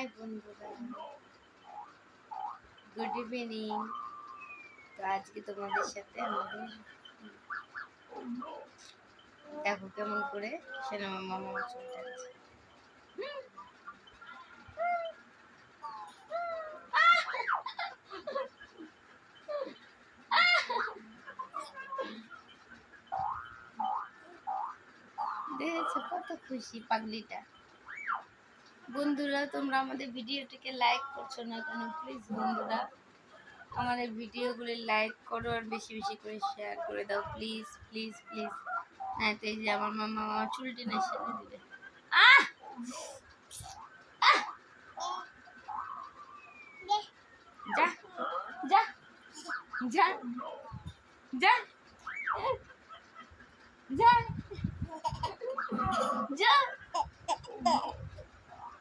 High বন্ধুরা, good evening. তো আজকে তোমাদের সাথে আমাদের দেখো কেমন করে সিনেমা মামা চলে যাচ্ছে। দেখেছো কত খুশি পাগলিটা। বন্ধুরা, তোমরা আমাদের ভিডিওটিকে লাইক করছো না কেন? প্লিজ বন্ধুরা, আমাদের ভিডিওগুলি লাইক করো আর বেশি বেশি করে শেয়ার করে দাও, প্লিজ প্লিজ প্লিজ। হ্যাঁ, তো এই যে আমার মামা চুল টেনে ছেড়ে দিবে। আহ যা যা যা যা যা যা